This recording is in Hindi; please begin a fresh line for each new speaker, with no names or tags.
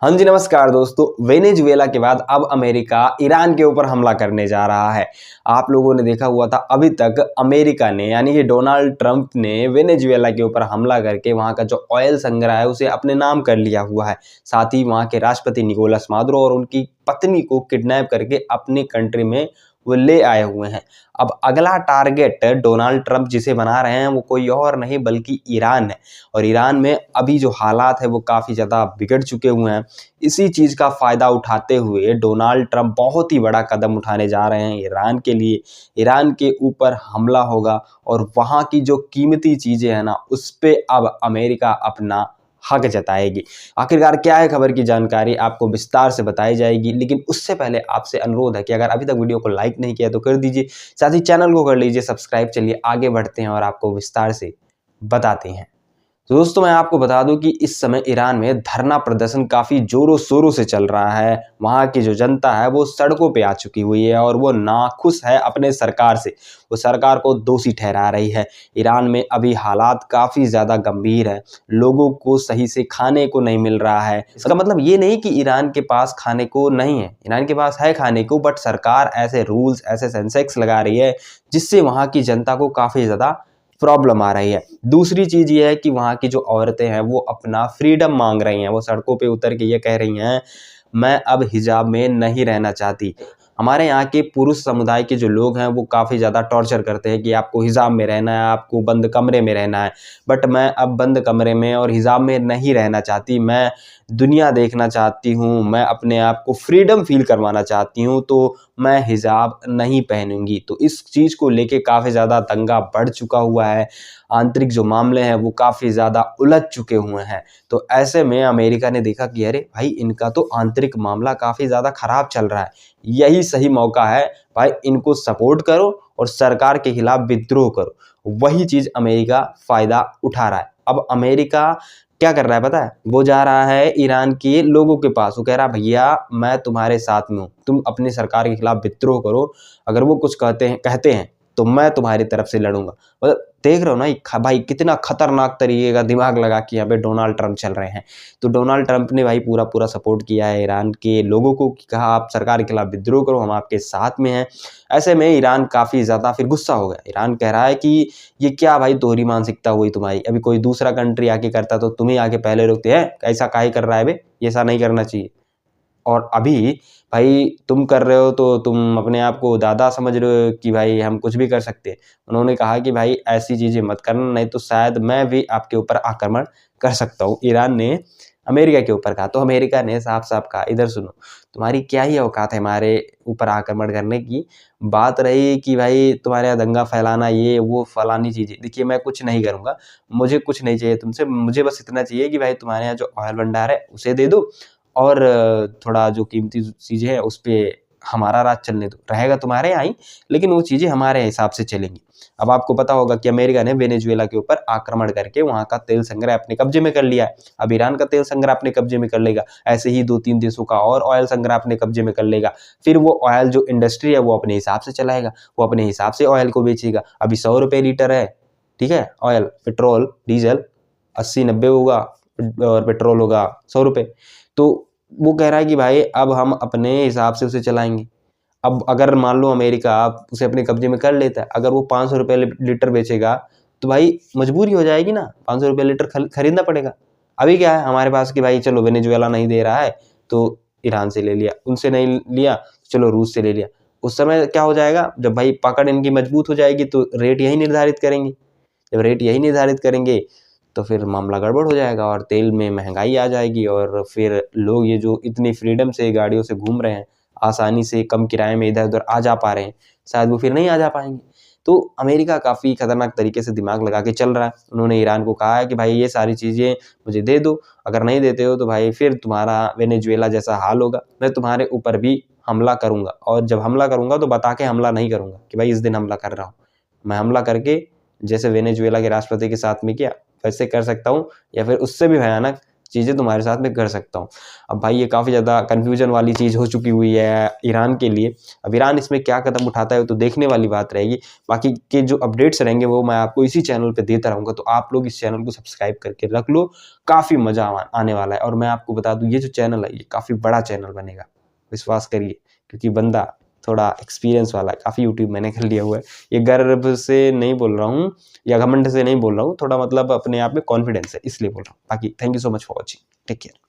हाँ जी, नमस्कार दोस्तों। वेनेजुएला के बाद अब अमेरिका ईरान के ऊपर हमला करने जा रहा है। आप लोगों ने देखा हुआ था, अभी तक अमेरिका ने यानी कि डोनाल्ड ट्रंप ने वेनेजुएला के ऊपर हमला करके वहाँ का जो ऑयल संग्रह है उसे अपने नाम कर लिया हुआ है। साथ ही वहाँ के राष्ट्रपति निकोलस मादुरो और उनकी पत्नी को किडनैप करके अपनी कंट्री में वो ले आए हुए हैं। अब अगला टारगेट डोनाल्ड ट्रंप जिसे बना रहे हैं वो कोई और नहीं बल्कि ईरान है। और ईरान में अभी जो हालात है वो काफ़ी ज़्यादा बिगड़ चुके हुए हैं। इसी चीज़ का फ़ायदा उठाते हुए डोनाल्ड ट्रंप बहुत ही बड़ा कदम उठाने जा रहे हैं ईरान के लिए। ईरान के ऊपर हमला होगा और वहाँ की जो कीमती चीज़ें हैं ना, उस पे अब अमेरिका अपना हक जताएगी। आखिरकार क्या है खबर की जानकारी आपको विस्तार से बताई जाएगी, लेकिन उससे पहले आपसे अनुरोध है कि अगर अभी तक वीडियो को लाइक नहीं किया तो कर दीजिए, साथ ही चैनल को कर लीजिए सब्सक्राइब। चलिए आगे बढ़ते हैं और आपको विस्तार से बताते हैं। तो दोस्तों, मैं आपको बता दूं कि इस समय ईरान में धरना प्रदर्शन काफ़ी ज़ोरों शोरों से चल रहा है। वहाँ की जो जनता है वो सड़कों पे आ चुकी हुई है और वो नाखुश है अपने सरकार से। वो सरकार को दोषी ठहरा रही है। ईरान में अभी हालात काफ़ी ज़्यादा गंभीर है। लोगों को सही से खाने को नहीं मिल रहा है। इसका मतलब ये नहीं कि ईरान के पास खाने को नहीं है, ईरान के पास है खाने को, बट सरकार ऐसे रूल्स, ऐसे सेंसेक्स लगा रही है जिससे वहाँ की जनता को काफ़ी ज़्यादा प्रॉब्लम आ रही है। दूसरी चीज़ ये है कि वहाँ की जो औरतें हैं वो अपना फ्रीडम मांग रही हैं। वो सड़कों पे उतर के ये कह रही हैं, मैं अब हिजाब में नहीं रहना चाहती। हमारे यहाँ के पुरुष समुदाय के जो लोग हैं वो काफ़ी ज़्यादा टॉर्चर करते हैं कि आपको हिजाब में रहना है, आपको बंद कमरे में रहना है। बट मैं अब बंद कमरे में और हिजाब में नहीं रहना चाहती। मैं दुनिया देखना चाहती हूँ, मैं अपने आप को फ्रीडम फील करवाना चाहती हूँ, तो मैं हिजाब नहीं पहनूंगी। तो इस चीज़ को लेके काफ़ी ज़्यादा दंगा बढ़ चुका हुआ है। आंतरिक जो मामले हैं वो काफ़ी ज़्यादा उलझ चुके हुए हैं। तो ऐसे में अमेरिका ने देखा कि अरे भाई, इनका तो आंतरिक मामला काफ़ी ज़्यादा ख़राब चल रहा है, यही सही मौका है भाई, इनको सपोर्ट करो और सरकार के खिलाफ विद्रोह करो। वही चीज़ अमेरिका फ़ायदा उठा रहा है। अब अमेरिका क्या कर रहा है पता है? वो जा रहा है ईरान के लोगों के पास, वो कह रहा है भैया मैं तुम्हारे साथ में हूँ, तुम अपनी सरकार के खिलाफ विद्रोह करो। अगर वो कुछ कहते हैं तो मैं तुम्हारी तरफ से लड़ूंगा। मतलब देख रहे हो ना भाई, कितना खतरनाक तरीके का दिमाग लगा के यहाँ पे डोनाल्ड ट्रंप चल रहे हैं। तो डोनाल्ड ट्रंप ने भाई पूरा पूरा सपोर्ट किया है ईरान के लोगों को, कहा आप सरकार के खिलाफ विद्रोह करो, हम आपके साथ में हैं। ऐसे में ईरान काफ़ी ज़्यादा फिर गुस्सा हो गया। ईरान कह रहा है कि ये क्या भाई दोहरी मानसिकता हुई तुम्हारी, अभी कोई दूसरा कंट्री आके करता तो तुम्हें आके पहले रोकते हैं, ऐसा काहे कर रहा है बे, ऐसा नहीं करना चाहिए। और अभी भाई तुम कर रहे हो तो तुम अपने आप को दादा समझ रहे हो कि भाई हम कुछ भी कर सकते हैं। उन्होंने कहा कि भाई ऐसी चीज़ें मत करना, नहीं तो शायद मैं भी आपके ऊपर आक्रमण कर सकता हूँ। ईरान ने अमेरिका के ऊपर कहा, तो अमेरिका ने साफ साफ कहा इधर सुनो, तुम्हारी क्या ही औकात है हमारे ऊपर आक्रमण करने की। बात रही कि भाई तुम्हारे यहाँ दंगा फैलाना, ये वो फलानी चीज़ें, देखिए मैं कुछ नहीं करूँगा, मुझे कुछ नहीं चाहिए तुमसे, मुझे बस इतना चाहिए कि भाई तुम्हारे यहाँ जो ऑयल भंडार है उसे दे दो और थोड़ा जो कीमती चीज़ें हैं उस पे हमारा राज चलने दो। रहेगा तुम्हारे यहाँ ही, लेकिन वो चीज़ें हमारे हिसाब से चलेंगी। अब आपको पता होगा कि अमेरिका ने वेनेजुएला के ऊपर आक्रमण करके वहाँ का तेल संग्रह अपने कब्जे में कर लिया है। अब ईरान का तेल संग्रह अपने कब्जे में कर लेगा, ऐसे ही 2-3 देशों का और ऑयल संग्रह अपने कब्जे में कर लेगा। फिर वो ऑयल जो इंडस्ट्री है वो अपने हिसाब से चलाएगा, वो अपने हिसाब से ऑयल को बेचेगा। अभी 100 रुपये लीटर है, ठीक है, ऑयल, पेट्रोल डीजल 80-90 होगा और पेट्रोल होगा 100 रुपये। तो वो कह रहा है कि भाई अब हम अपने हिसाब से उसे चलाएंगे। अब अगर मान लो अमेरिका उसे अपने कब्जे में कर लेता है, अगर वो 500 रुपये लीटर बेचेगा तो भाई मजबूरी हो जाएगी ना, 500 रुपये लीटर खरीदना पड़ेगा। अभी क्या है हमारे पास कि भाई चलो वेनेजुएला नहीं दे रहा है तो ईरान से ले लिया, उनसे नहीं लिया चलो रूस से ले लिया। उस समय क्या हो जाएगा, जब भाई पकड़ इनकी मजबूत हो जाएगी तो रेट यही निर्धारित करेंगे। जब रेट यही निर्धारित करेंगे तो फिर मामला गड़बड़ हो जाएगा और तेल में महंगाई आ जाएगी और फिर लोग ये जो इतनी फ्रीडम से गाड़ियों से घूम रहे हैं, आसानी से कम किराए में इधर उधर आ जा पा रहे हैं, शायद वो फिर नहीं आ जा पाएंगे। तो अमेरिका काफ़ी खतरनाक तरीके से दिमाग लगा के चल रहा है। उन्होंने ईरान को कहा है कि भाई ये सारी चीज़ें मुझे दे दो, अगर नहीं देते हो तो भाई फिर तुम्हारा वेनेजुएला जैसा हाल होगा, मैं तुम्हारे ऊपर भी हमला करूँगा। और जब हमला करूँगा तो बता के हमला नहीं करूँगा कि भाई इस दिन हमला कर रहा हूँ। मैं हमला करके जैसे वेनेजुएला के राष्ट्रपति के साथ में किया वैसे कर सकता हूँ, या फिर उससे भी भयानक चीज़ें तुम्हारे साथ में कर सकता हूँ। अब भाई ये काफ़ी ज़्यादा कन्फ्यूजन वाली चीज़ हो चुकी हुई है ईरान के लिए। अब ईरान इसमें क्या कदम उठाता है तो देखने वाली बात रहेगी। बाकी के जो अपडेट्स रहेंगे वो मैं आपको इसी चैनल पे देता रहूँगा, तो आप लोग इस चैनल को सब्सक्राइब करके रख लो, काफ़ी मज़ा आने वाला है। और मैं आपको बता दूँ ये जो चैनल है ये काफ़ी बड़ा चैनल बनेगा, विश्वास करिए, क्योंकि बंदा थोड़ा एक्सपीरियंस वाला है, काफ़ी यूट्यूब मैंने कर लिया हुआ है। ये गर्व से नहीं बोल रहा हूँ या घमंड से नहीं बोल रहा हूँ, थोड़ा मतलब अपने आप में कॉन्फिडेंस है इसलिए बोल रहा हूँ। बाकी thank you so much for watching, take care.